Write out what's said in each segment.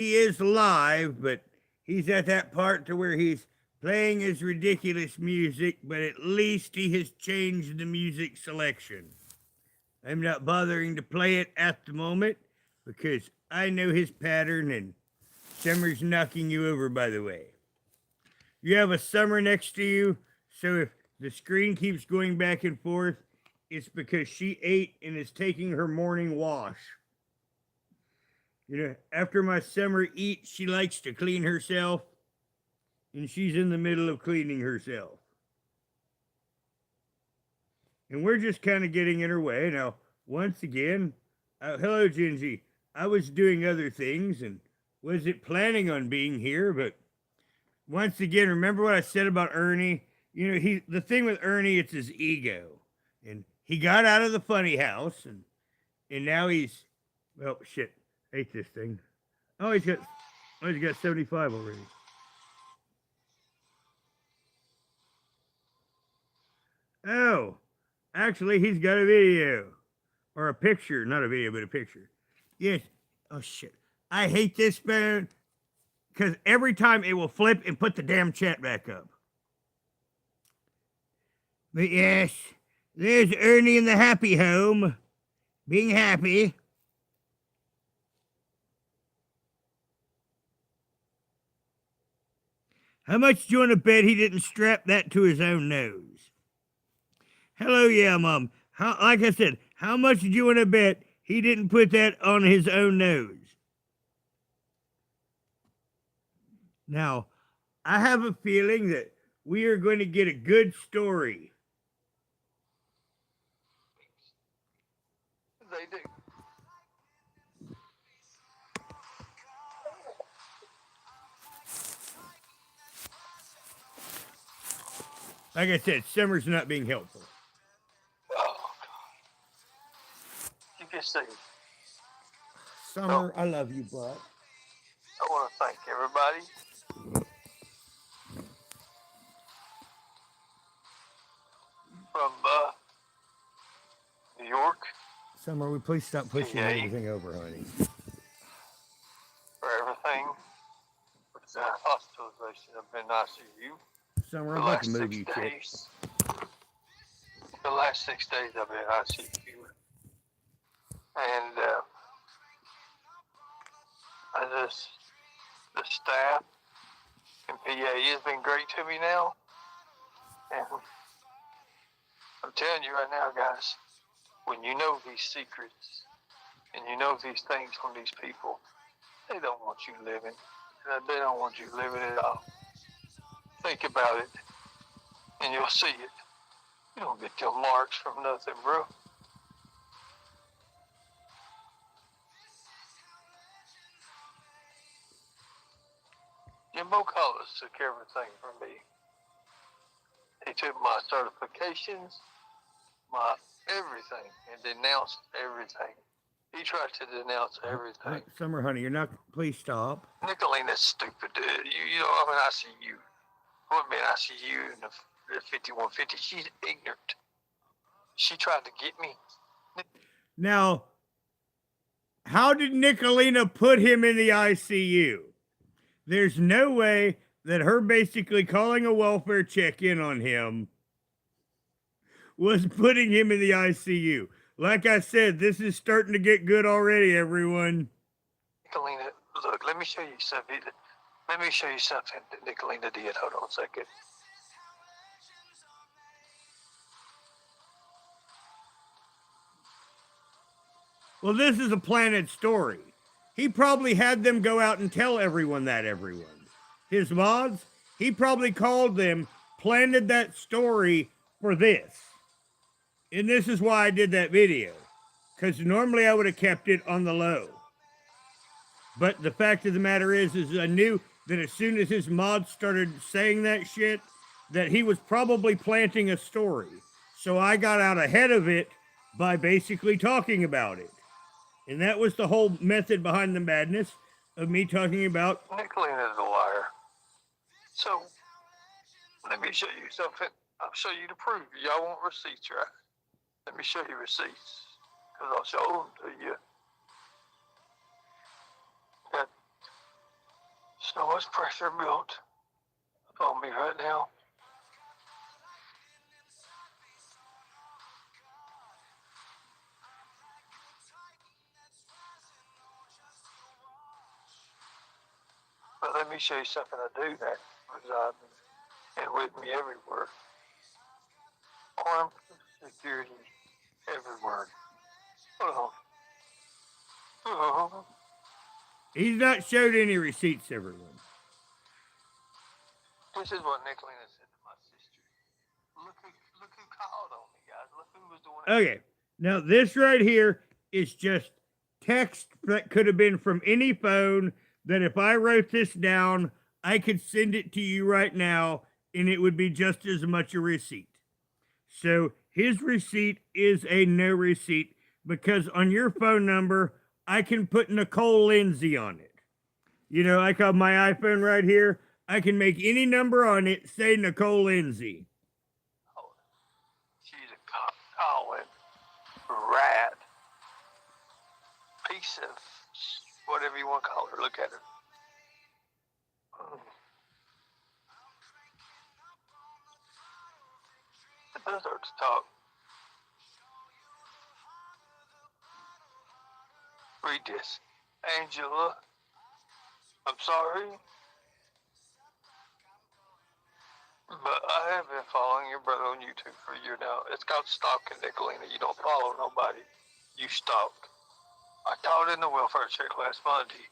he is live, but he's at that part to where he's playing his ridiculous music, but at least he has changed the music selection. I'm not bothering to play it at the moment because I know his pattern and Summer's knocking you over, by the way. You have a Summer next to you, so if the screen keeps going back and forth, it's because she ate and is taking her morning wash. You know, after my Summer eats, she likes to clean herself, and she's in the middle of cleaning herself. And we're just kind of getting in her way. Now, once again, hello, Gingy. I was doing other things and wasn't planning on being here, but once again, remember what I said about Ernie? You know, the thing with Ernie, it's his ego. And he got out of the funny house, and now he's, well, shit, hate this thing. Oh, he's got 75 already. Oh, actually, he's got a video. Or a picture. Not a video, but a picture. Yes. Oh, shit. I hate this phone because every time it will flip and put the damn chat back up. But yes, there's Ernie in the happy home. Being happy. How much do you want to bet he didn't strap that to his own nose? Hello, yeah, Mom. Like I said, how much do you want to bet he didn't put that on his own nose? Now, I have a feeling that we are going to get a good story. They do. Like I said, Summer's not being helpful. Oh, you can see. Summer, I love you, bud. I want to thank everybody from New York. Summer, will we please stop pushing everything over, honey? For everything. With the hospitalization. I've been in ICU. Summer, I'm about to move you, chick. The last 6 days I've been in ICU. And the staff and PA has been great to me now. And I'm telling you right now, guys, when you know these secrets and you know these things from these people, they don't want you living. They don't want you living at all. Think about it, and you'll see it. You don't get your marks from nothing, bro. Jimbo Collins took everything from me. He took my certifications, my everything, and denounced everything. He tried to denounce everything. Summer, honey, you're not. Please stop. Nicolina's stupid, dude. You know, I'm in ICU. I wouldn't be in ICU in the 5150. She's ignorant. She tried to get me. Now, how did Nicolina put him in the ICU? There's no way that her basically calling a welfare check-in on him was putting him in the ICU. Like I said, this is starting to get good already, everyone. Nicolina, look, let me show you something. Let me show you something that Nicolina did. Hold on a second. Well, this is a planted story. He probably had them go out and tell everyone that, everyone. His mods, he probably called them, planted that story for this. And this is why I did that video. Because normally I would have kept it on the low. But the fact of the matter is I knew that as soon as his mods started saying that shit, that he was probably planting a story. So I got out ahead of it by basically talking about it. And that was the whole method behind the madness of me talking about. Nicolina is a liar. So, let me show you something. I'll show you the proof. Y'all want receipts, right? Let me show you receipts. Because I'll show them to you. So much pressure built on me right now. But let me show you something I do that resides and with me everywhere. Armed security everywhere. Oh. Oh. He's not showed any receipts, everyone. This is what Nicolina said to my sister. Look who called on me, guys. Look who was doing it. Okay, now this right here is just text that could have been from any phone, that if I wrote this down, I could send it to you right now, and it would be just as much a receipt. So his receipt is a no receipt, because on your phone number, I can put Nicole Lindsay on it. You know, I got my iPhone right here. I can make any number on it say Nicole Lindsay. Oh, she's a calling rat. Piece of whatever you want to call her. Look at her. It does hurt to talk. Read this. Angela, I'm sorry, but I have been following your brother on YouTube for a year now. It's called stalking, Nicolina. You don't follow nobody. You stalk. I called in the welfare check last Monday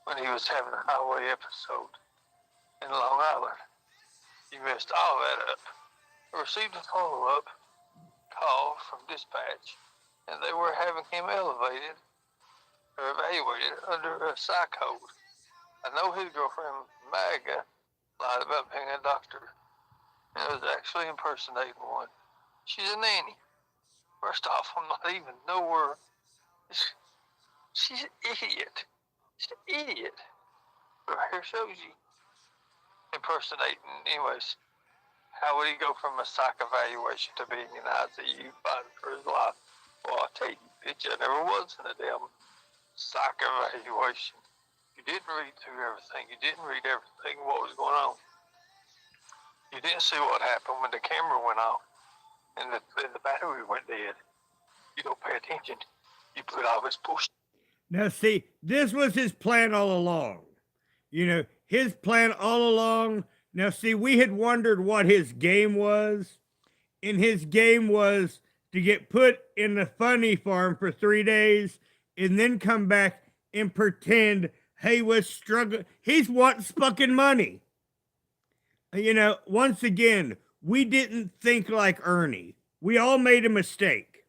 when he was having a highway episode in Long Island. You messed all that up. I received a follow-up call from dispatch, and they were having him elevated or evaluated under a psych code. I know his girlfriend, Magga, lied about being a doctor, and was actually impersonating one. She's a nanny. First off, I'm not even nowhere. She's an idiot. She's an idiot. Right here shows you. Impersonating. Anyways, how would he go from a psych evaluation to being in ICU fighting for his life? Well, I'll tell you, bitch, I never was in a damn psych evaluation. You didn't read through everything. You didn't read everything, what was going on. You didn't see what happened when the camera went off and the battery went dead. You don't pay attention. You put all this bullshit. Now, see, this was his plan all along. You know, his plan all along. Now, see, we had wondered what his game was. And his game was to get put in the funny farm for 3 days and then come back and pretend he was struggling. He's wants fucking money. You know, once again, we didn't think like Ernie. We all made a mistake.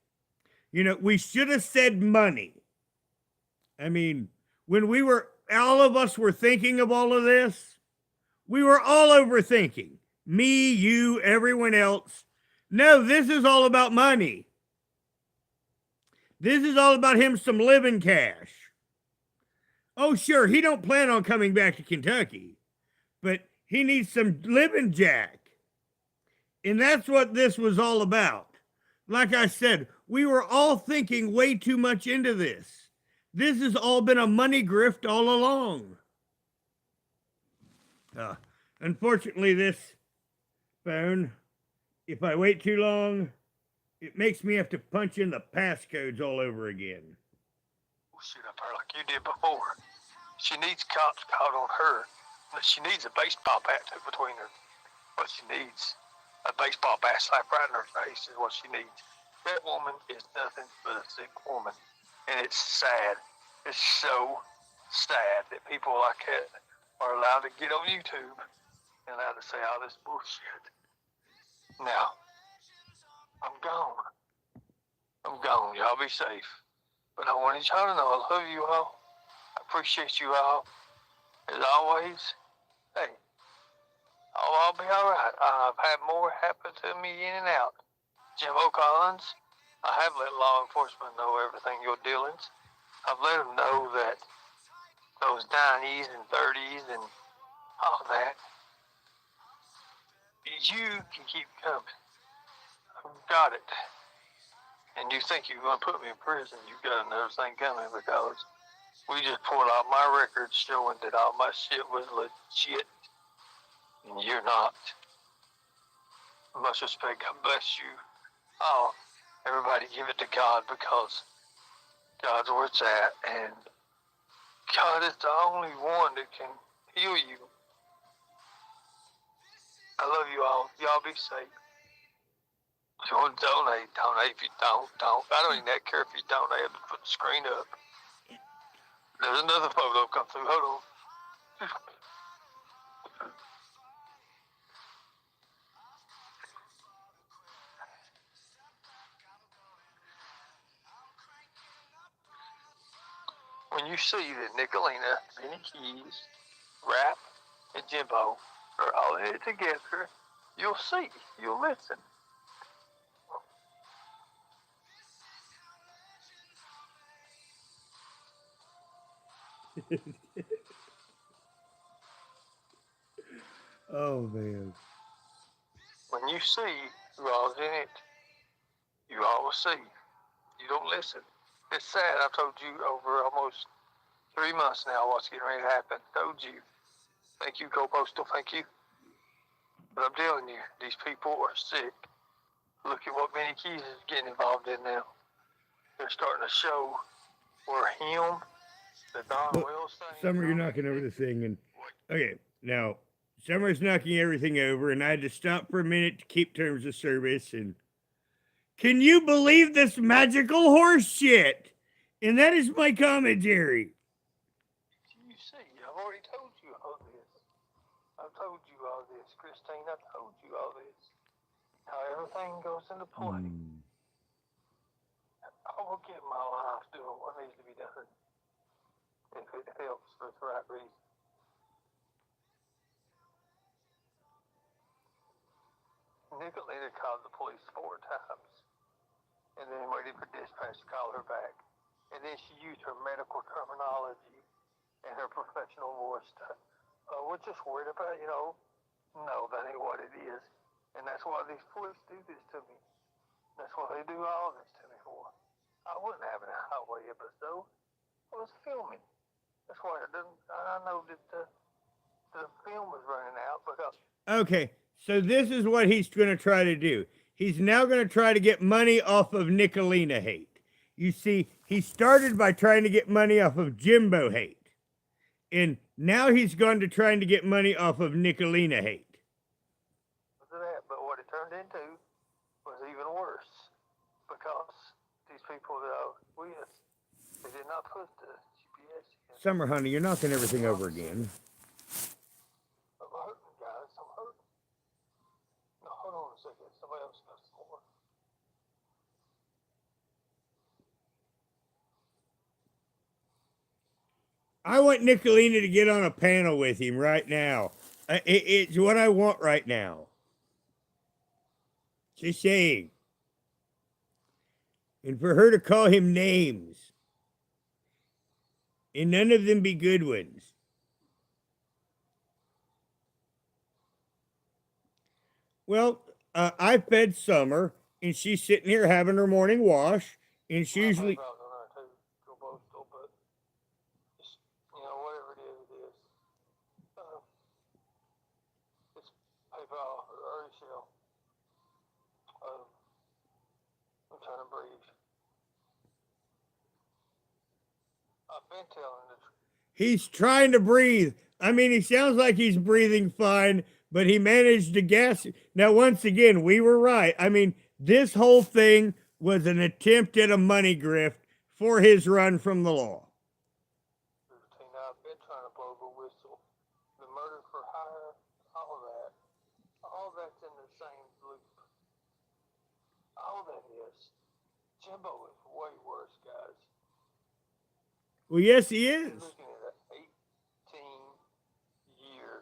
You know, we should have said money. I mean, when all of us were thinking of all of this, we were all overthinking. Me, you, everyone else. No, this is all about money. This is all about him some living cash. Oh, sure, he don't plan on coming back to Kentucky, but he needs some living jack. And that's what this was all about. Like I said, we were all thinking way too much into this. This has all been a money grift all along. Unfortunately, this phone, if I wait too long, it makes me have to punch in the passcodes all over again. Shit up her like you did before. She needs cops called on her. She needs a baseball bat between her. What she needs. A baseball bat slap right in her face is what she needs. That woman is nothing but a sick woman. And it's sad. It's so sad that people like that are allowed to get on YouTube and allowed to say all this bullshit. Now, I'm gone. I'm gone. Y'all be safe. But I wanted y'all to know I love you all. I appreciate you all. As always, hey, I'll be all right. I've had more happen to me in and out. Jim O'Collins, I have let law enforcement know everything your dealings. I've let them know that those 90s and 30s and all that, you can keep coming. I've got it. And you think you're going to put me in prison, you've got another thing coming because We just pulled out my records showing that all my shit was legit. And you're not. Much respect. God bless you. Oh, everybody give it to God because God's where it's at. And God is the only one that can heal you. I love you all. Y'all be safe. If you want to donate, donate. If you don't. I don't even care if you donate. I'll put the screen up. There's another photo come through. Hold on. When you see that Nicolina, Benny Keys, Rap, and Jimbo are all in it together, you'll see. You'll listen. Oh, man. When you see who all's in it, you all will see. You don't listen. It's sad. I've told you over almost 3 months now what's getting ready to happen. Told you. Thank you, Go Postal. Thank you. But I'm telling you, these people are sick. Look at what Benny Keys is getting involved in now. They're starting to show where him, the Don Wells thing. Summer, you're knocking over the thing. And okay, now, Summer's knocking everything over, and I had to stop for a minute to keep terms of service. And can you believe this magical horse shit? And that is my commentary. You see, I've already told you all this. I've told you all this, Christine. I've told you all this. How everything goes into play. I will get my life doing what needs to be done. If it helps for the right reason. Nicolina called the police 4 times and then waited for dispatch to call her back. And then she used her medical terminology and her professional voice to, we're just worried about, no, that ain't what it is. And that's why these police do this to me. That's what they do all this to me for. I wasn't having a highway episode. I was filming. That's why I know that the film was running out because... Okay, so this is what he's going to try to do. He's now going to try to get money off of Nicolina hate. You see, he started by trying to get money off of Jimbo hate. And now he's gone to trying to get money off of Nicolina hate. But what it turned into was even worse. Because these people that I was with, they did not put the GPS in. Summer, honey, you're knocking everything over again. I'm hurting, guys. I'm hurting. No, hold on a second. Somebody else knows more. I want Nicolina to get on a panel with him right now. It's what I want right now. Just saying. And for her to call him names. And none of them be good ones. Well, I fed Summer, and she's sitting here having her morning wash, and she usually... Whatever it is, it's PayPal or shell. I'm trying to breathe. I've been telling the truth. He's trying to breathe. I mean, he sounds like he's breathing fine, but he managed to gas. Now, once again, we were right. I mean, this whole thing was an attempt at a money grift for his run from the law. I've been trying to blow the whistle. The murder for hire, all that's in the same loop. All that is. Jimbo is way worse, guys. Well, yes, he is. You're looking at an 18-year.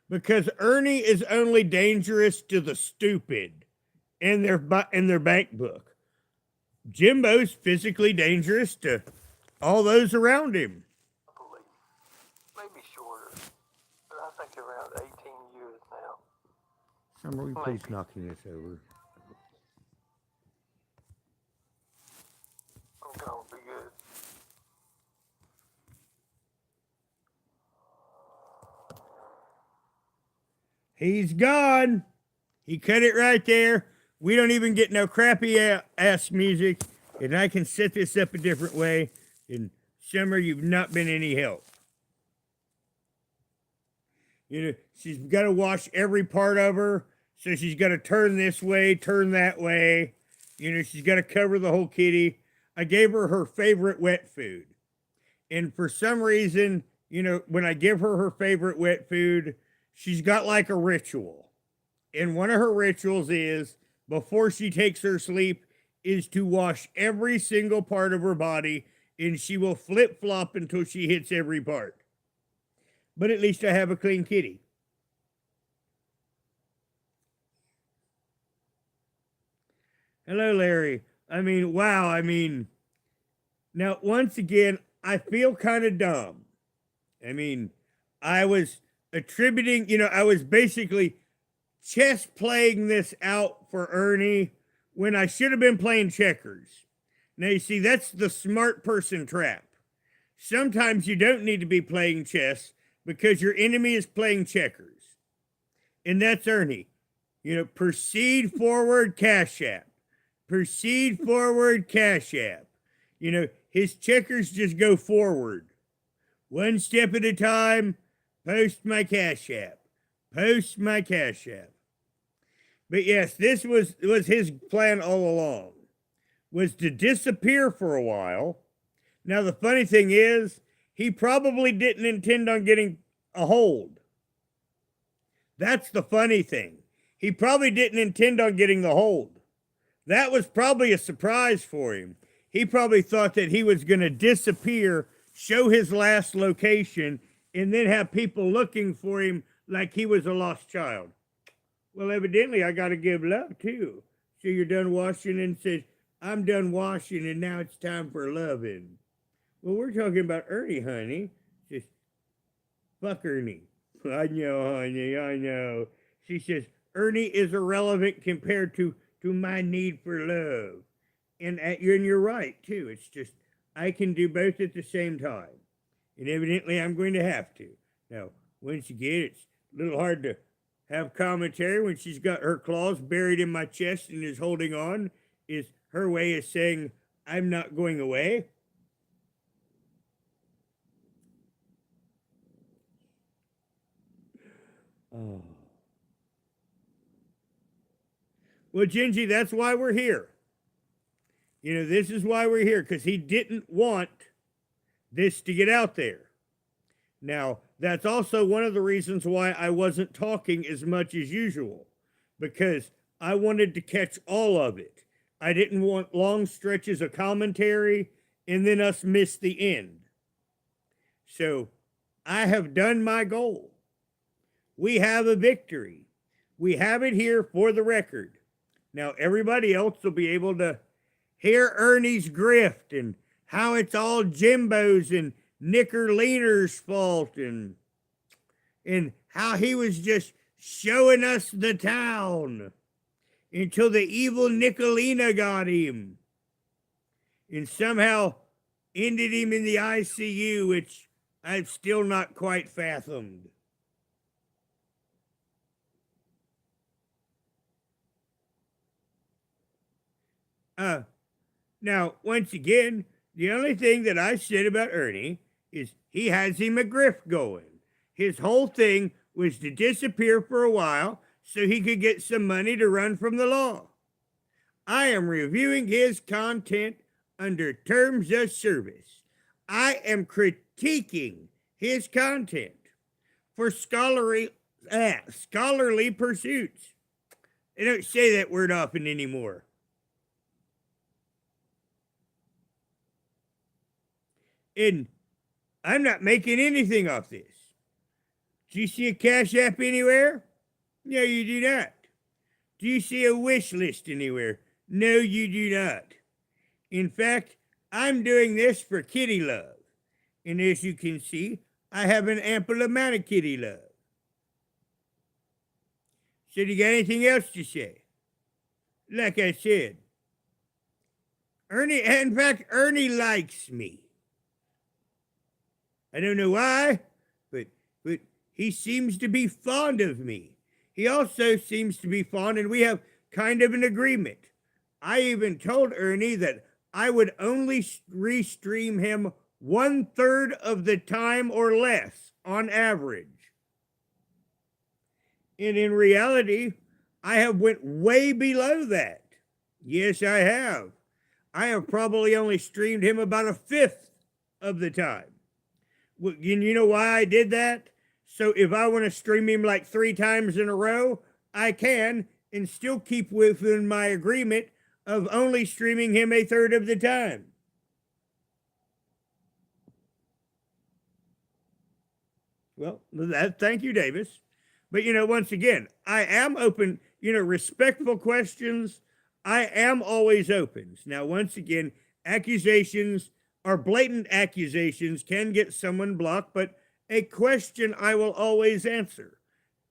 Because Ernie is only dangerous to the stupid in their bank book. Jimbo's physically dangerous to all those around him. I believe. Maybe shorter. But I think around 18 years now. Summer, will you please knocking this over? I'm going to be good. He's gone. He cut it right there. We don't even get no crappy ass music. And I can set this up a different way. And Summer, you've not been any help. You know, she's got to wash every part of her. So she's got to turn this way, turn that way. You know, she's got to cover the whole kitty. I gave her her favorite wet food. And for some reason, you know, when I give her her favorite wet food, she's got like a ritual. And one of her rituals is, before she takes her sleep, is to wash every single part of her body, and she will flip-flop until she hits every part. But at least I have a clean kitty. Hello, Larry. I mean, wow. I mean, now, once again, I feel kind of dumb. I mean, I was attributing, you know, I was basically chess playing this out for Ernie when I should have been playing checkers. Now, you see, that's the smart person trap. Sometimes you don't need to be playing chess because your enemy is playing checkers. And that's Ernie. You know, proceed forward, cash app. Proceed forward, cash app. You know, his checkers just go forward. One step at a time, post my cash app. Post my cash app. But yes, this was his plan all along, was to disappear for a while. Now, the funny thing is, he probably didn't intend on getting a hold. That's the funny thing. He probably didn't intend on getting the hold. That was probably a surprise for him. He probably thought that he was going to disappear, show his last location, and then have people looking for him like he was a lost child. Well, evidently, I got to give love, too. So you're done washing and says, I'm done washing and now it's time for loving. Well, we're talking about Ernie, honey. Just fuck Ernie. I know, honey, I know. She says, Ernie is irrelevant compared to my need for love. And you're right, too. It's just, I can do both at the same time. And evidently, I'm going to have to. Now, once again, it's a little hard to have commentary when she's got her claws buried in my chest and is holding on. Is her way of saying, I'm not going away. Oh. Well, Gingy, that's why we're here. You know, this is why we're here, because he didn't want this to get out there. Now, that's also one of the reasons why I wasn't talking as much as usual, because I wanted to catch all of it. I didn't want long stretches of commentary and then us miss the end. So I have done my goal. We have a victory. We have it here for the record. Now, everybody else will be able to hear Ernie's grift and how it's all Jimbo's and Nickerliner's fault and how he was just showing us the town until the evil Nickelina got him and somehow ended him in the ICU, which I've still not quite fathomed. Now, once again, the only thing that I said about Ernie is he has him a grift going. His whole thing was to disappear for a while so he could get some money to run from the law. I am reviewing his content under terms of service. I am critiquing his content for scholarly pursuits. They don't say that word often anymore. And I'm not making anything off this. Do you see a Cash App anywhere? No, you do not. Do you see a wish list anywhere? No, you do not. In fact, I'm doing this for kitty love. And as you can see, I have an ample amount of kitty love. So do you got anything else to say? Like I said, Ernie likes me. I don't know why, but he seems to be fond of me. he also seems to be fond, and we have kind of an agreement. I even told Ernie that I would only restream him 1/3 of the time or less on average. And in reality, I have went way below that. Yes, I have. I have probably only streamed him about 1/5 of the time. Well, you know why I did that? So if I want to stream him like 3 times in a row, I can and still keep within my agreement of only streaming him 1/3 of the time. Well, thank you, Davis. But once again, I am open. Respectful questions. I am always open. Now, once again, accusations or blatant accusations can get someone blocked, but a question I will always answer,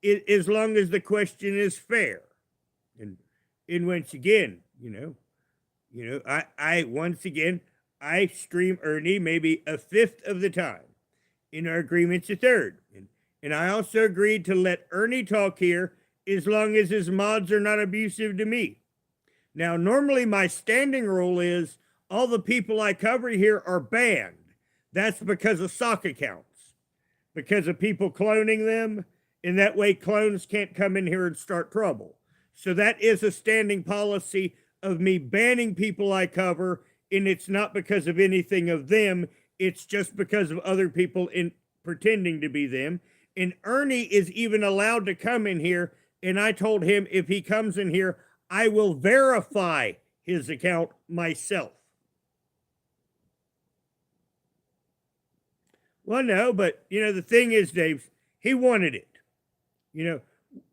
as long as the question is fair. And once again, I once again I stream Ernie maybe 1/5 of the time. In our agreement's 1/3. And I also agreed to let Ernie talk here as long as his mods are not abusive to me. Now, normally my standing rule is all the people I cover here are banned. That's because of sock accounts, because of people cloning them, and that way clones can't come in here and start trouble. So that is a standing policy of me banning people I cover, and it's not because of anything of them. It's just because of other people in pretending to be them. And Ernie is even allowed to come in here, and I told him if he comes in here, I will verify his account myself. Well, no, but the thing is, Dave, he wanted it.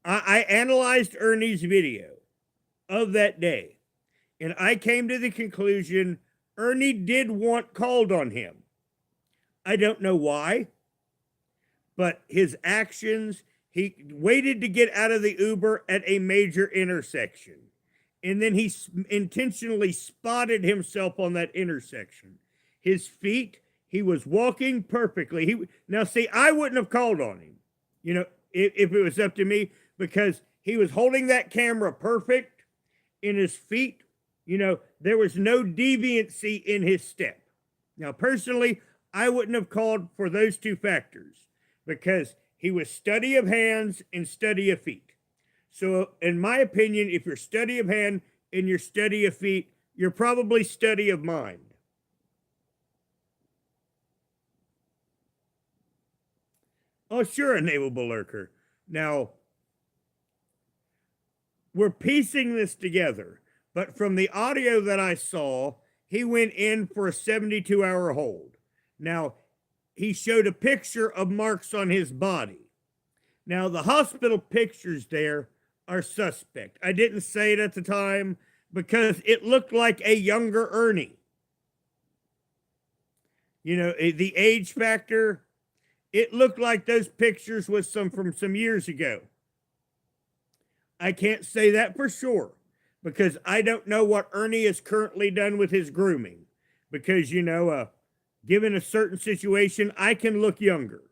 I analyzed Ernie's video of that day, and I came to the conclusion Ernie did want called on him. I don't know why, but his actions, he waited to get out of the Uber at a major intersection. And then he intentionally spotted himself on that intersection. His feet, he was walking perfectly. Now, see, I wouldn't have called on him, if it was up to me, because he was holding that camera perfect in his feet. There was no deviancy in his step. Now, personally, I wouldn't have called for those 2 factors because he was study of hands and study of feet. So, in my opinion, if you're study of hand and you're study of feet, you're probably study of mind. Oh, sure, a naval lurker. Now, we're piecing this together, but from the audio that I saw, he went in for a 72-hour hold. Now, he showed a picture of marks on his body. Now, the hospital pictures there are suspect. I didn't say it at the time because it looked like a younger Ernie. The age factor, it looked like those pictures was from some years ago. I can't say that for sure because I don't know what Ernie has currently done with his grooming. Because, given a certain situation, I can look younger.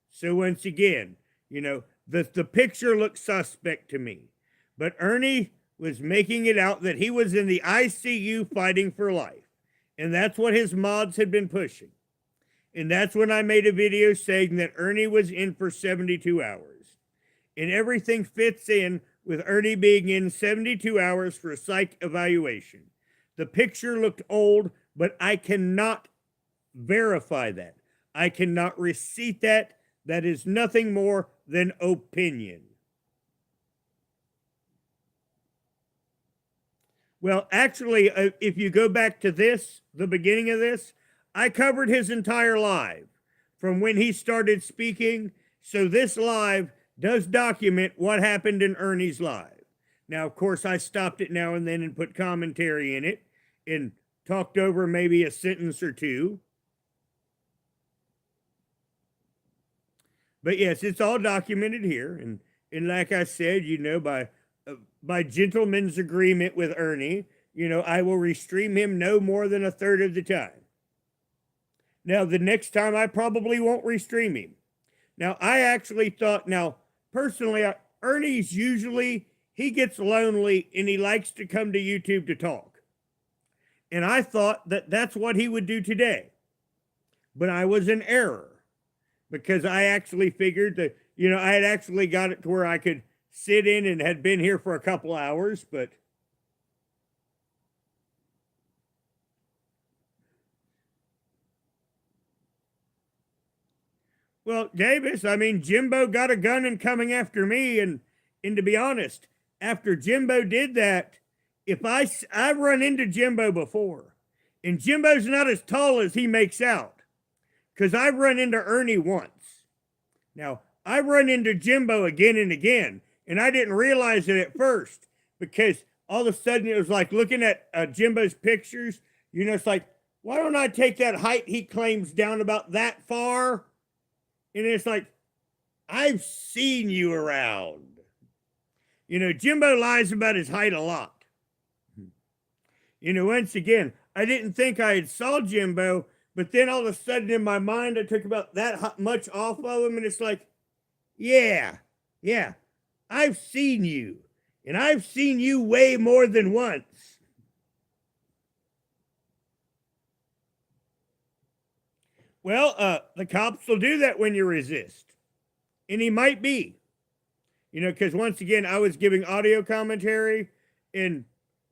So once again, the picture looks suspect to me. But Ernie was making it out that he was in the ICU fighting for life. And that's what his mods had been pushing. And that's when I made a video saying that Ernie was in for 72 hours. And everything fits in with Ernie being in 72 hours for a psych evaluation. The picture looked old, but I cannot verify that. I cannot receipt that. That is nothing more than opinion. Well, actually, if you go back to the beginning of this, I covered his entire live from when he started speaking. So this live does document what happened in Ernie's live. Now, of course, I stopped it now and then and put commentary in it and talked over maybe a sentence or 2. But yes, it's all documented here. And like I said, by gentleman's agreement with Ernie, I will restream him no more than 1/3 of the time. Now, the next time I probably won't restream him. Now, I actually thought, personally, Ernie's usually, he gets lonely and he likes to come to YouTube to talk. And I thought that that's what he would do today. But I was in error because I actually figured that, I had actually got it to where I could sit in and had been here for a couple hours, but well, Davis, I mean, Jimbo got a gun and coming after me, and to be honest, after Jimbo did that, if I've run into Jimbo before, and Jimbo's not as tall as he makes out, because I've run into Ernie once. Now, I've run into Jimbo again and again, and I didn't realize it at first, because all of a sudden it was like looking at Jimbo's pictures, it's like, why don't I take that height he claims down about that far? And it's like, I've seen you around. Jimbo lies about his height a lot. Once again, I didn't think I had saw Jimbo, but then all of a sudden in my mind, I took about that much off of him, and it's like, yeah, I've seen you. And I've seen you way more than once. Well, the cops will do that when you resist. And he might be. Because once again, I was giving audio commentary. And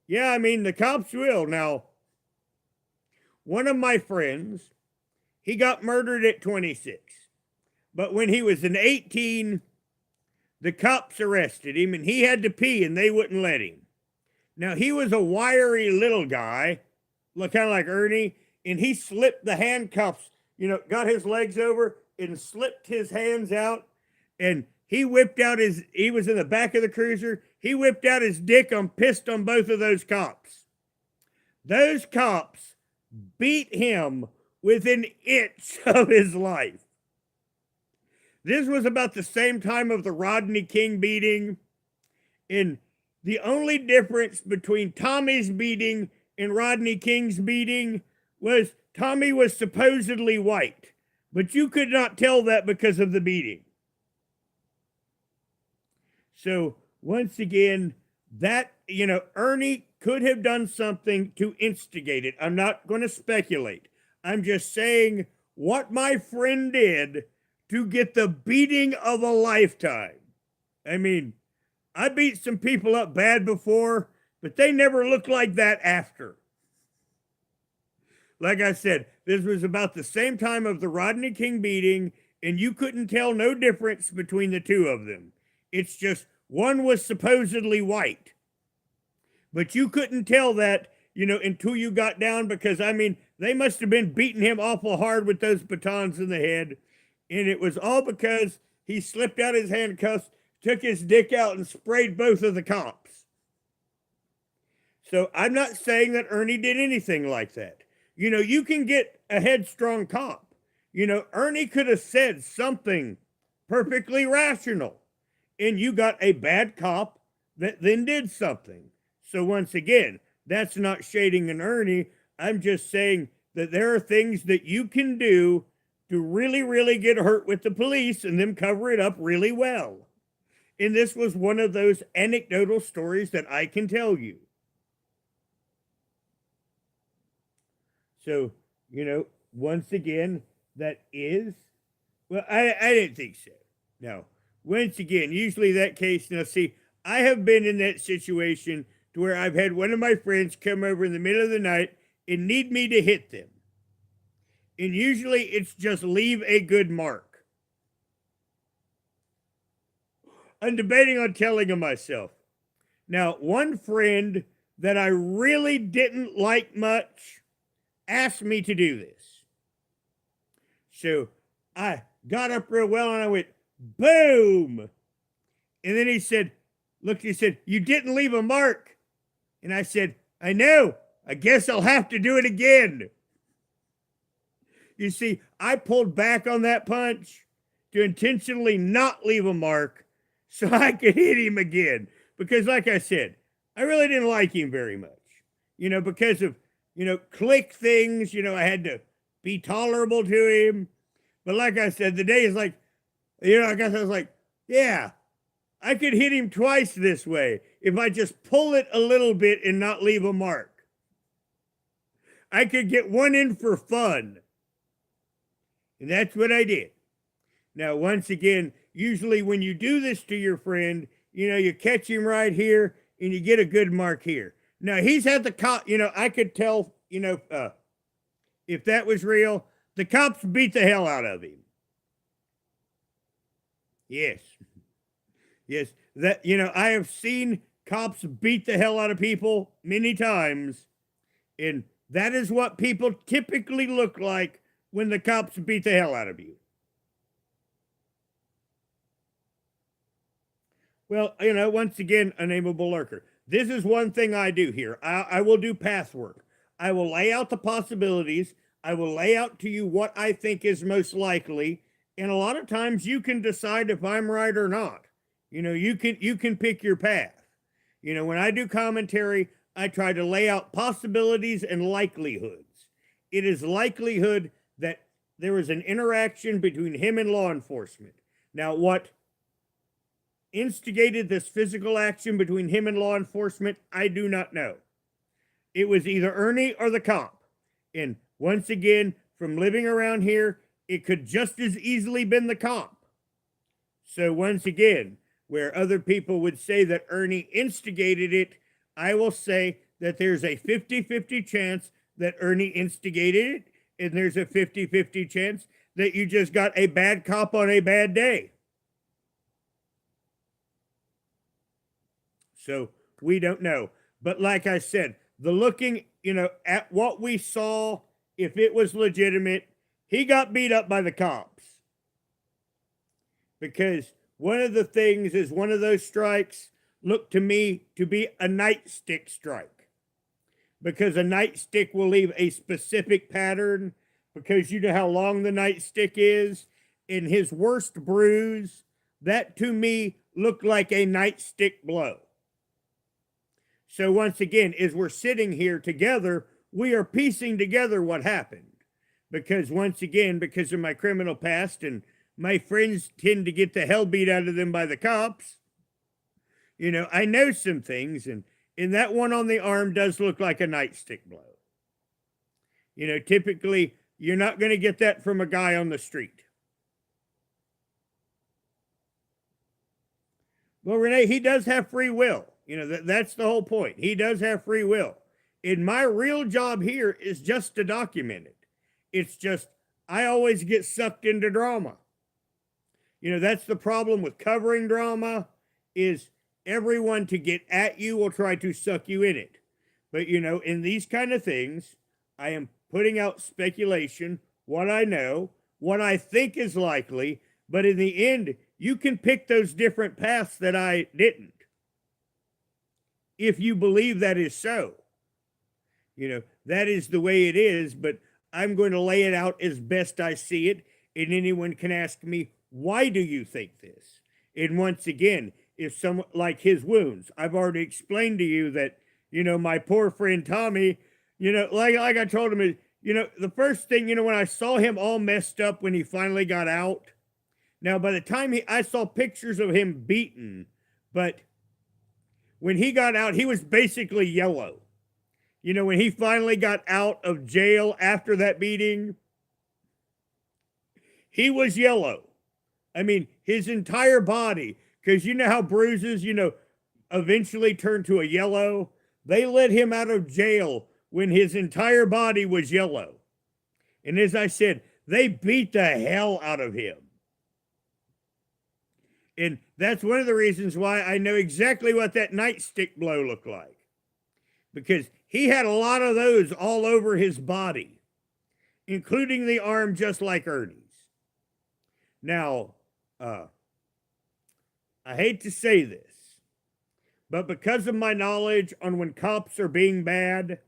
yeah, I mean, the cops will. Now, one of my friends, he got murdered at 26. But when he was an 18, the cops arrested him and he had to pee and they wouldn't let him. Now, he was a wiry little guy, kind of like Ernie, and he slipped the handcuffs, got his legs over and slipped his hands out. And he whipped out he was in the back of the cruiser. He whipped out his dick and pissed on both of those cops. Those cops beat him within an inch of his life. This was about the same time of the Rodney King beating. And the only difference between Tommy's beating and Rodney King's beating was Tommy was supposedly white, but you could not tell that because of the beating. So once again, that, Ernie could have done something to instigate it. I'm not going to speculate. I'm just saying what my friend did to get the beating of a lifetime. I mean, I beat some people up bad before, but they never looked like that after. Like I said, this was about the same time of the Rodney King beating, and you couldn't tell no difference between the two of them. It's just one was supposedly white. But you couldn't tell that, until you got down because, I mean, they must have been beating him awful hard with those batons in the head. And it was all because he slipped out his handcuffs, took his dick out, and sprayed both of the cops. So I'm not saying that Ernie did anything like that. You can get a headstrong cop. Ernie could have said something perfectly rational. And you got a bad cop that then did something. So once again, that's not shading an Ernie. I'm just saying that there are things that you can do to really, really get hurt with the police and them cover it up really well. And this was one of those anecdotal stories that I can tell you. So, once again, that is, well, I didn't think so. No. Once again, usually that case, now see, I have been in that situation to where I've had one of my friends come over in the middle of the night and need me to hit them. And usually it's just leave a good mark. I'm debating on telling him myself. Now, one friend that I really didn't like much asked me to do this. So I got up real well and I went, boom. And then he said, you didn't leave a mark. And I said, I know. I guess I'll have to do it again. You see, I pulled back on that punch to intentionally not leave a mark so I could hit him again. Because like I said, I really didn't like him very much. Because of, click things, I had to be tolerable to him. But like I said, the day is like, I guess I was like, yeah, I could hit him twice this way if I just pull it a little bit and not leave a mark. I could get one in for fun. And that's what I did. Now, once again, usually when you do this to your friend, you catch him right here and you get a good mark here. Now, he's had the cop, I could tell, if that was real, the cops beat the hell out of him. Yes. Yes. That, I have seen cops beat the hell out of people many times. And that is what people typically look like when the cops beat the hell out of you. Well, once again, a nameable lurker. This is one thing I do here. I will do path work. I will lay out the possibilities. I will lay out to you what I think is most likely. And a lot of times you can decide if I'm right or not. You can pick your path. When I do commentary, I try to lay out possibilities and likelihoods. It is likelihood that there is an interaction between him and law enforcement. Now, what instigated this physical action between him and law enforcement, I do not know. It was either Ernie or the cop. And once again, from living around here, it could just as easily been the cop. So once again, where other people would say that Ernie instigated it, I will say that there's a 50-50 chance that Ernie instigated it, and there's a 50-50 chance that you just got a bad cop on a bad day. So we don't know. But like I said, the looking, at what we saw, if it was legitimate, he got beat up by the cops. Because one of the things is one of those strikes looked to me to be a nightstick strike. Because a nightstick will leave a specific pattern, because you know how long the nightstick is. In his worst bruise, that to me looked like a nightstick blow. So once again, as we're sitting here together, we are piecing together what happened. Because once again, because of my criminal past and my friends tend to get the hell beat out of them by the cops, I know some things, and that one on the arm does look like a nightstick blow. Typically, you're not going to get that from a guy on the street. Well, Renee, he does have free will. That's the whole point. He does have free will. And my real job here is just to document it. It's just, I always get sucked into drama. That's the problem with covering drama, is everyone to get at you will try to suck you in it. But, in these kind of things, I am putting out speculation, what I know, what I think is likely, but in the end, you can pick those different paths that I didn't. If you believe that is so. That is the way it is, but I'm going to lay it out as best I see it, and anyone can ask me, why do you think this? And once again, if someone like his wounds, I've already explained to you that, my poor friend Tommy, like I told him, the first thing, when I saw him all messed up when he finally got out. Now, by the time I saw pictures of him beaten, but when he got out, he was basically yellow. When he finally got out of jail after that beating, he was yellow. I mean, his entire body, because you know how bruises, eventually turn to a yellow. They let him out of jail when his entire body was yellow. And as I said, they beat the hell out of him. And that's one of the reasons why I know exactly what that nightstick blow looked like. Because he had a lot of those all over his body, including the arm just like Ernie's. Now, I hate to say this, but because of my knowledge on when cops are being bad,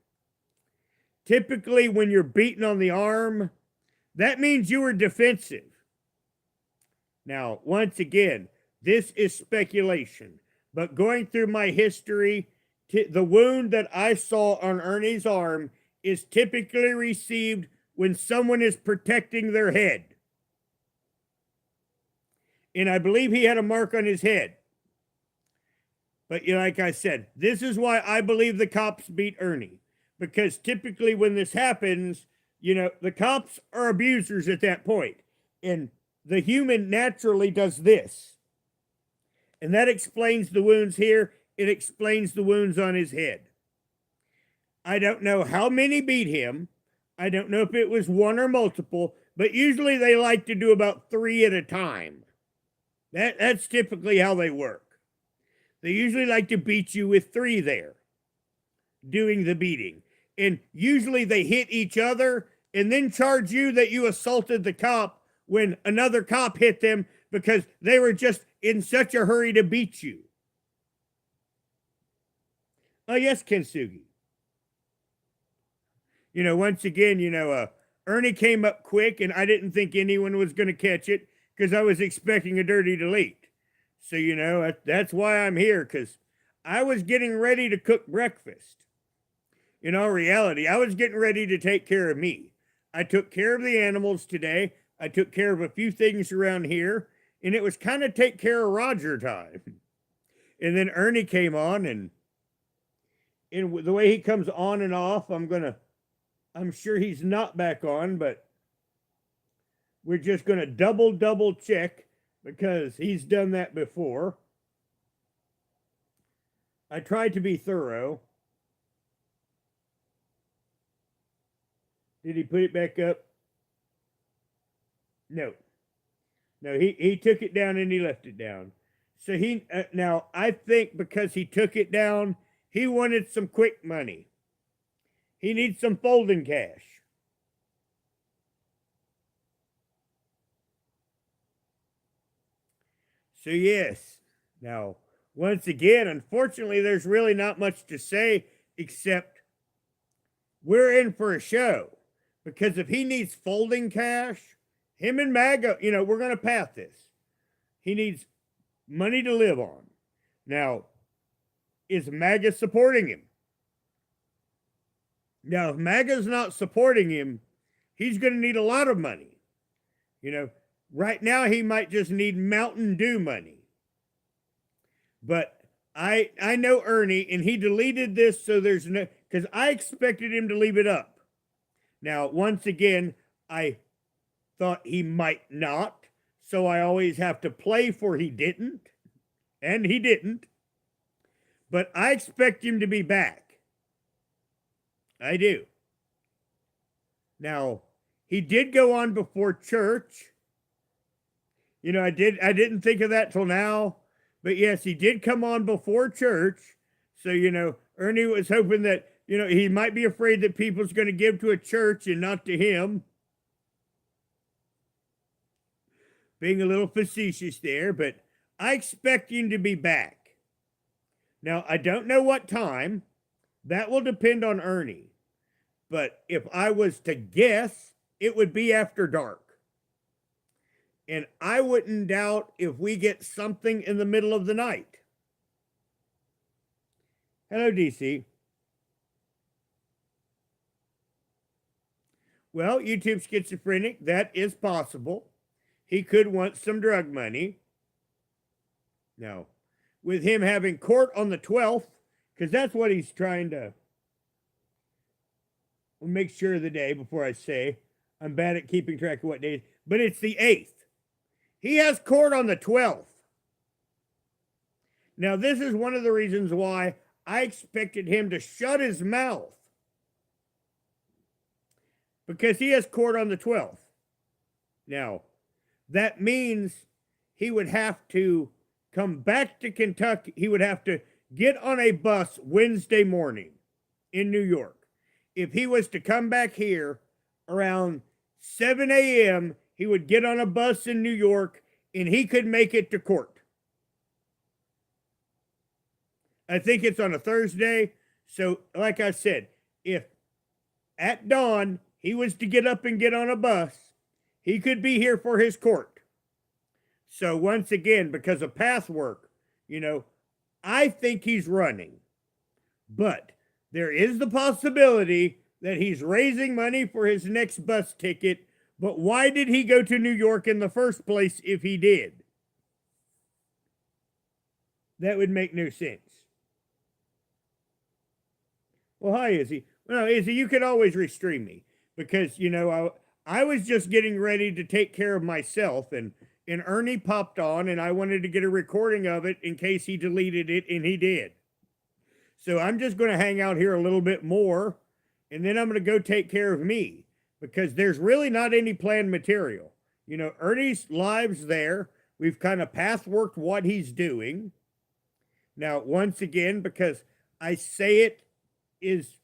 typically when you're beaten on the arm, that means you were defensive. Now, once again, this is speculation, but going through my history, the wound that I saw on Ernie's arm is typically received when someone is protecting their head. And I believe he had a mark on his head. But like I said, this is why I believe the cops beat Ernie. Because typically when this happens, the cops are abusers at that point. And the human naturally does this. And that explains the wounds here. It explains the wounds on his head. I don't know how many beat him. I don't know if it was one or multiple, but usually they like to do about 3 at a time. That's typically how they work. They usually like to beat you with 3 there, doing the beating. And usually they hit each other and then charge you that you assaulted the cop when another cop hit them because they were just in such a hurry to beat you. Oh, yes, Kensugi. Once again, Ernie came up quick and I didn't think anyone was going to catch it because I was expecting a dirty delete. So, that's why I'm here, because I was getting ready to cook breakfast. In all reality, I was getting ready to take care of me. I took care of the animals today. I took care of a few things around here, and it was kind of take care of Roger time. And then Ernie came on, and the way he comes on and off, I'm sure he's not back on, but we're just going to double check because he's done that before. I tried to be thorough. Did he put it back up? No. No, he took it down and he left it down. So now I think because he took it down, he wanted some quick money. He needs some folding cash. So yes, now once again, unfortunately, there's really not much to say except we're in for a show. Because if he needs folding cash, him and MAGA, we're going to pass this. He needs money to live on. Now, is MAGA supporting him? Now, if MAGA's not supporting him, he's going to need a lot of money. Right now he might just need Mountain Dew money. But I know Ernie, and he deleted this so there's no, because I expected him to leave it up. Now, once again, I thought he might not, so I always have to play for he didn't, and he didn't. But I expect him to be back. I do. Now, he did go on before church. I didn't think of that till now. But yes, he did come on before church. So, Ernie was hoping that, he might be afraid that people's going to give to a church and not to him. Being a little facetious there, but I expect him to be back. Now, I don't know what time. That will depend on Ernie. But if I was to guess, it would be after dark. And I wouldn't doubt if we get something in the middle of the night. Hello, DC. Well, YouTube schizophrenic, that is possible. He could want some drug money. Now, with him having court on the 12th, because that's what he's trying to... We'll make sure of the day before I say. I'm bad at keeping track of what days. But it's the 8th. He has court on the 12th. Now, this is one of the reasons why I expected him to shut his mouth. Because he has court on the 12th. Now, that means he would have to come back to Kentucky. He would have to get on a bus Wednesday morning in New York. If he was to come back here around 7 a.m., he would get on a bus in New York and he could make it to court. I think it's on a Thursday. So, like I said, if at dawn he was to get up and get on a bus, he could be here for his court. So, once again, because of path work, I think he's running. But there is the possibility that he's raising money for his next bus ticket. But why did he go to New York in the first place if he did? That would make no sense. Well, hi, Izzy. Well, Izzy, you can always restream me because, I was just getting ready to take care of myself and Ernie popped on and I wanted to get a recording of it in case he deleted it, and he did. So I'm just going to hang out here a little bit more, and then I'm going to go take care of me because there's really not any planned material. Ernie's live's there. We've kind of pathworked what he's doing. Now, once again, because I say it is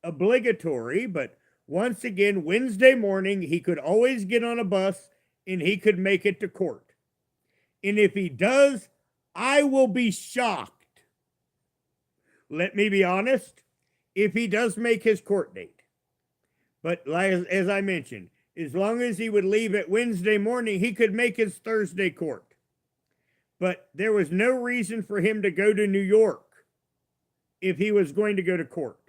obligatory, but once again, Wednesday morning, he could always get on a bus and he could make it to court. And if he does, I will be shocked. Let me be honest, if he does make his court date. But as I mentioned, as long as he would leave at Wednesday morning, he could make his Thursday court. But there was no reason for him to go to New York if he was going to go to court.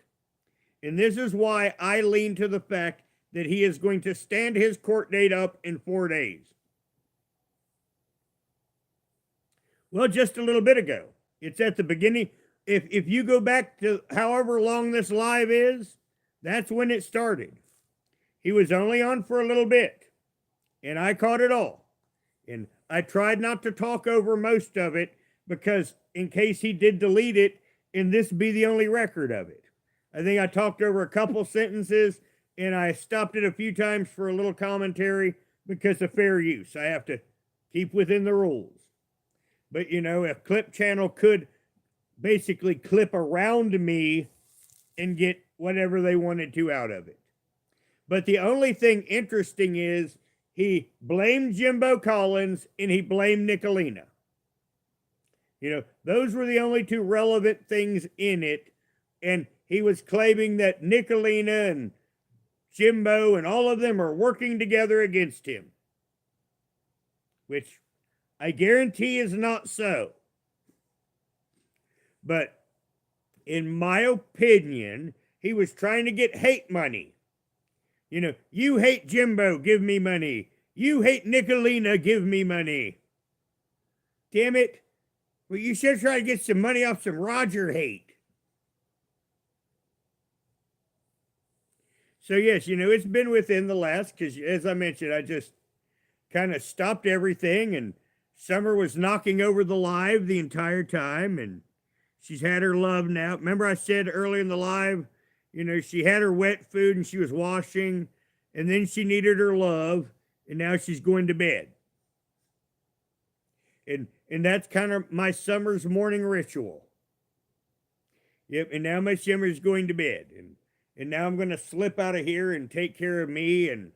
And this is why I lean to the fact that he is going to stand his court date up in 4 days. Well, just a little bit ago. It's at the beginning. If you go back to however long this live is, that's when it started. He was only on for a little bit, and I caught it all. And I tried not to talk over most of it because in case he did delete it, and this be the only record of it. I think I talked over a couple sentences, and I stopped it a few times for a little commentary because of fair use. I have to keep within the rules. But, if Clip Channel could basically clip around me and get whatever they wanted to out of it. But the only thing interesting is he blamed Jimbo Collins and he blamed Nicolina. Those were the only two relevant things in it. And he was claiming that Nicolina and Jimbo and all of them are working together against him, which I guarantee is not so. But in my opinion, he was trying to get hate money. You hate Jimbo, give me money. You hate Nicolina, give me money. Damn it. Well, you should try to get some money off some Roger hate. So yes, it's been within the last, because as I mentioned, I just kind of stopped everything, and Summer was knocking over the live the entire time, and she's had her love now. Remember I said earlier in the live, she had her wet food and she was washing, and then she needed her love, and now she's going to bed. And that's kind of my Summer's morning ritual. Yep, and now my Summer's going to bed. And now I'm going to slip out of here and take care of me. And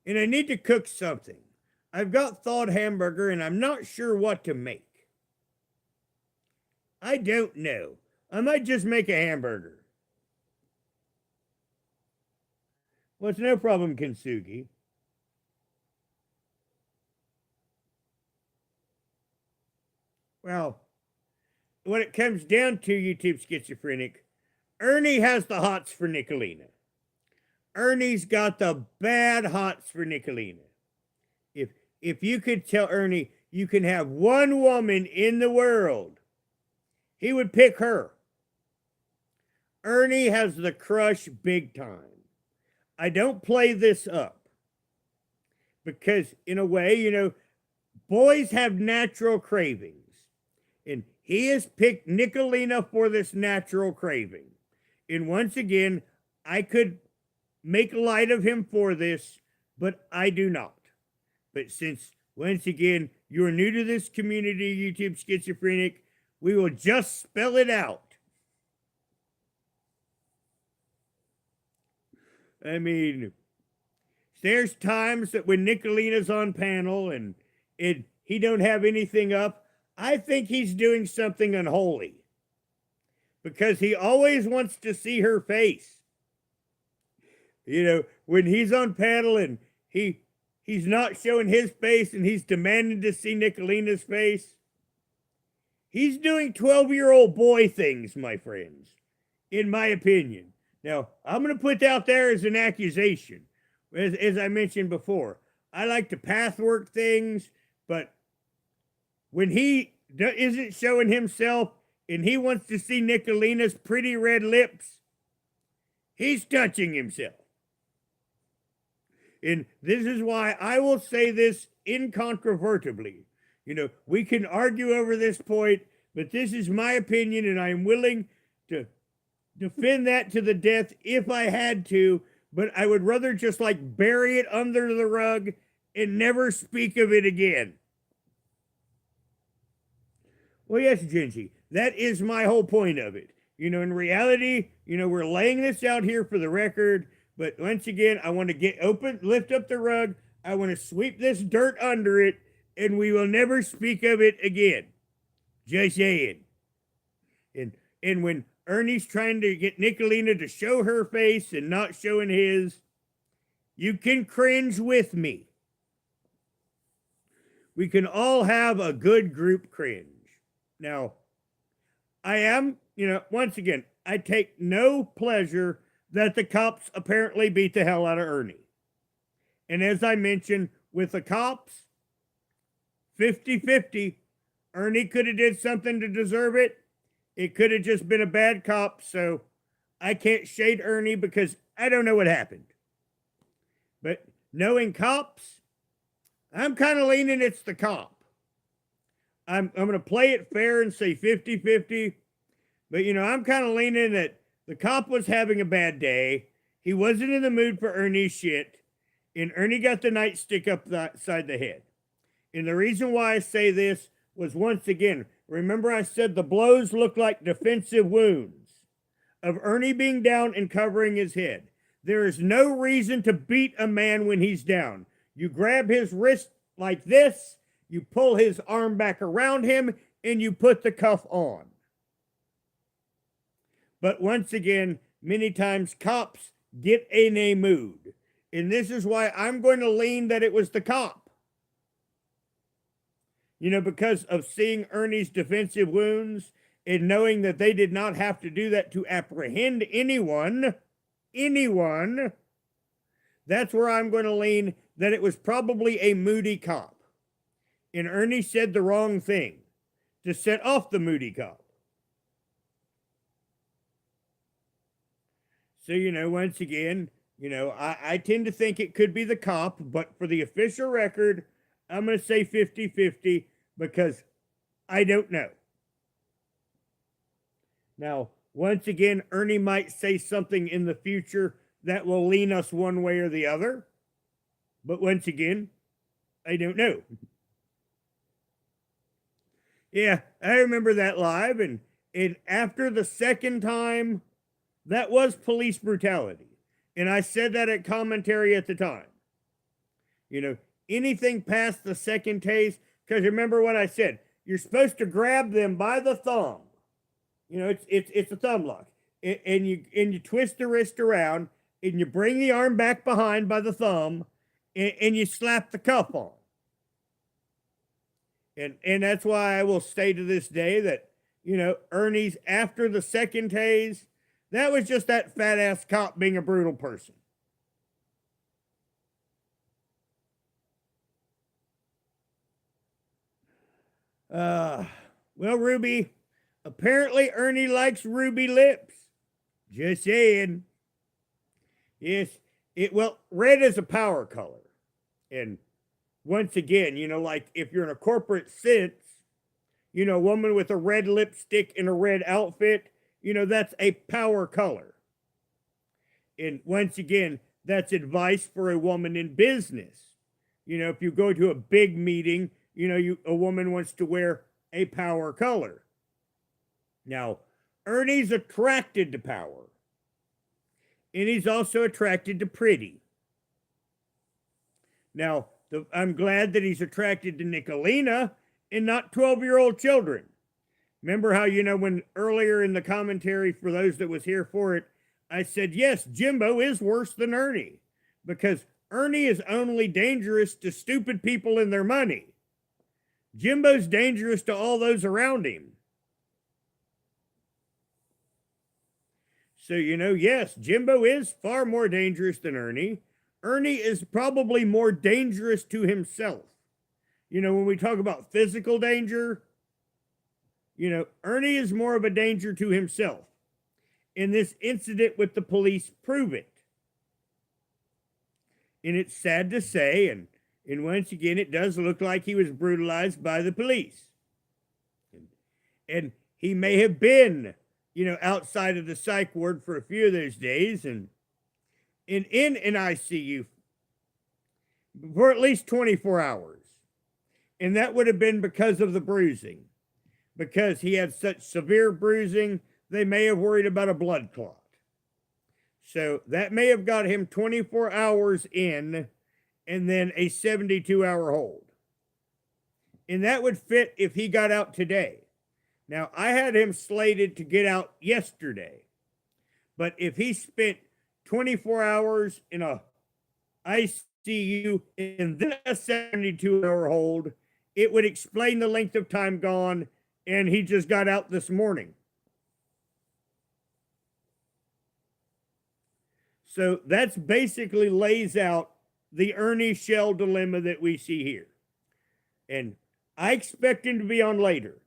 I need to cook something. I've got thawed hamburger and I'm not sure what to make. I don't know. I might just make a hamburger. Well, it's no problem, Kintsugi. Well, when it comes down to YouTube Schizophrenic, Ernie has the hots for Nicolina. Ernie's got the bad hots for Nicolina. If you could tell Ernie you can have one woman in the world, he would pick her. Ernie has the crush big time. I don't play this up because in a way, boys have natural cravings. And he has picked Nicolina for this natural craving. And once again, I could make light of him for this, but I do not. But since, once again, you're new to this community, YouTube Schizophrenic, we will just spell it out. I mean, there's times that when Nicolina's on panel and he don't have anything up, I think he's doing something unholy because he always wants to see her face. When he's on panel and he's not showing his face and he's demanding to see Nicolina's face, he's doing 12-year-old boy things, my friends, in my opinion. Now, I'm going to put out there as an accusation. As I mentioned before, I like to pathwork things, but when he isn't showing himself and he wants to see Nicolina's pretty red lips, he's touching himself. And this is why I will say this incontrovertibly. We can argue over this point, but this is my opinion, and I am willing to defend that to the death if I had to, but I would rather just like bury it under the rug and never speak of it again. Well, yes, Gingy, that is my whole point of it. In reality, we're laying this out here for the record, but once again, I want to lift up the rug. I want to sweep this dirt under it, and we will never speak of it again. Just saying. And when Ernie's trying to get Nicolina to show her face and not showing his, you can cringe with me. We can all have a good group cringe. Now, I am, once again, I take no pleasure that the cops apparently beat the hell out of Ernie. And as I mentioned, with the cops, 50-50, Ernie could have did something to deserve it. It could have just been a bad cop, so I can't shade Ernie because I don't know what happened. But knowing cops, I'm kind of leaning it's the cop. I'm going to play it fair and say 50-50. But, I'm kind of leaning that the cop was having a bad day. He wasn't in the mood for Ernie's shit. And Ernie got the nightstick upside the head. And the reason why I say this was, once again, remember I said the blows looked like defensive wounds of Ernie being down and covering his head. There is no reason to beat a man when he's down. You grab his wrist like this, you pull his arm back around him, and you put the cuff on. But once again, many times cops get in a mood. And this is why I'm going to lean that it was the cop. Because of seeing Ernie's defensive wounds and knowing that they did not have to do that to apprehend anyone, that's where I'm going to lean that it was probably a moody cop. And Ernie said the wrong thing to set off the moody cop. So, once again, I tend to think it could be the cop, but for the official record, I'm going to say 50-50 because I don't know. Now, once again, Ernie might say something in the future that will lean us one way or the other. But once again, I don't know. Yeah, I remember that live, and after the second time, that was police brutality. And I said that at commentary at the time. Anything past the second tase, because remember what I said, you're supposed to grab them by the thumb. It's a thumb lock. And you twist the wrist around, and you bring the arm back behind by the thumb, and you slap the cuff on. And that's why I will say to this day that, Ernie's after the second tase, that was just that fat ass cop being a brutal person. Well, Ruby, apparently Ernie likes ruby lips. Just saying. Yes, red is a power color. And once again, like if you're in a corporate sense, a woman with a red lipstick and a red outfit, that's a power color. And once again, that's advice for a woman in business. If you go to a big meeting, a woman wants to wear a power color. Now, Ernie's attracted to power. And he's also attracted to pretty. Now, I'm glad that he's attracted to Nicolina and not 12-year-old children. Remember how, when earlier in the commentary, for those that was here for it, I said, yes, Jimbo is worse than Ernie. Because Ernie is only dangerous to stupid people and their money. Jimbo's dangerous to all those around him. So, yes, Jimbo is far more dangerous than Ernie. Ernie is probably more dangerous to himself. When we talk about physical danger, Ernie is more of a danger to himself. And this incident with the police prove it. And it's sad to say, and once again, it does look like he was brutalized by the police. And he may have been, outside of the psych ward for a few of those days and in an ICU for at least 24 hours. And that would have been because of the bruising. Because he had such severe bruising, they may have worried about a blood clot. So that may have got him 24 hours in and then a 72-hour hold. And that would fit if he got out today. Now, I had him slated to get out yesterday. But if he spent 24 hours in a ICU and then a 72-hour hold, it would explain the length of time gone, and he just got out this morning. So that's basically lays out the Ernie Shell dilemma that we see here. And I expect him to be on later.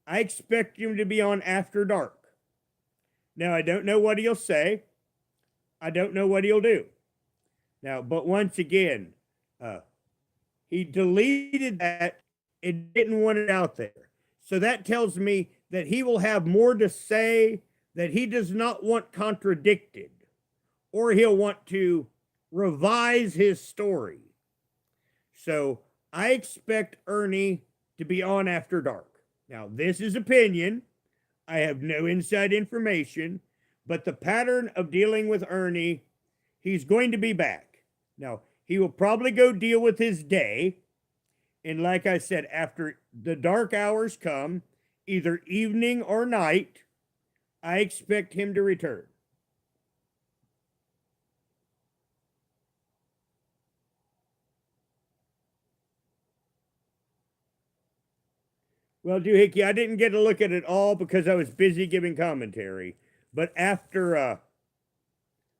I expect him to be on after dark. Now, I don't know what he'll say. I don't know what he'll do. Now, but once again, he deleted that and didn't want it out there. So that tells me that he will have more to say that he does not want contradicted, or he'll want to revise his story. So I expect Ernie to be on after dark. Now, this is opinion. I have no inside information, but the pattern of dealing with Ernie, he's going to be back. Now, he will probably go deal with his day. And like I said, after the dark hours come, either evening or night, I expect him to return. Well, Doohickey, I didn't get to look at it all because I was busy giving commentary. But after,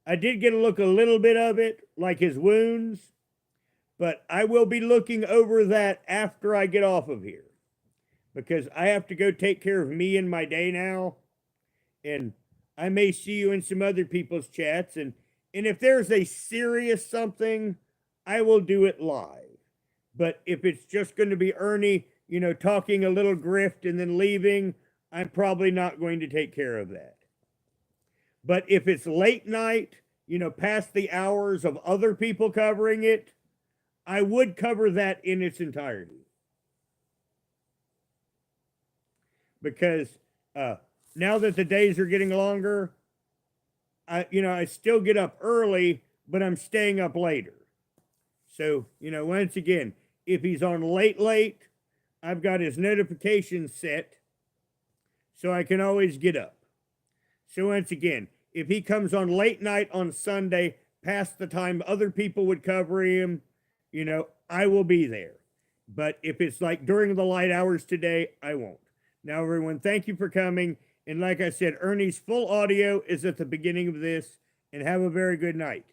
I did get to look a little bit of it, like his wounds. But I will be looking over that after I get off of here. Because I have to go take care of me and my day now. And I may see you in some other people's chats. And if there's a serious something, I will do it live. But if it's just going to be Ernie, talking a little grift and then leaving, I'm probably not going to take care of that. But if it's late night, past the hours of other people covering it, I would cover that in its entirety. Because now that the days are getting longer, I still get up early, but I'm staying up later. So, once again, if he's on late, I've got his notifications set so I can always get up. So once again, if he comes on late night on Sunday, past the time other people would cover him, I will be there. But if it's like during the light hours today, I won't. Now, everyone, thank you for coming. And like I said, Ernie's full audio is at the beginning of this. And have a very good night.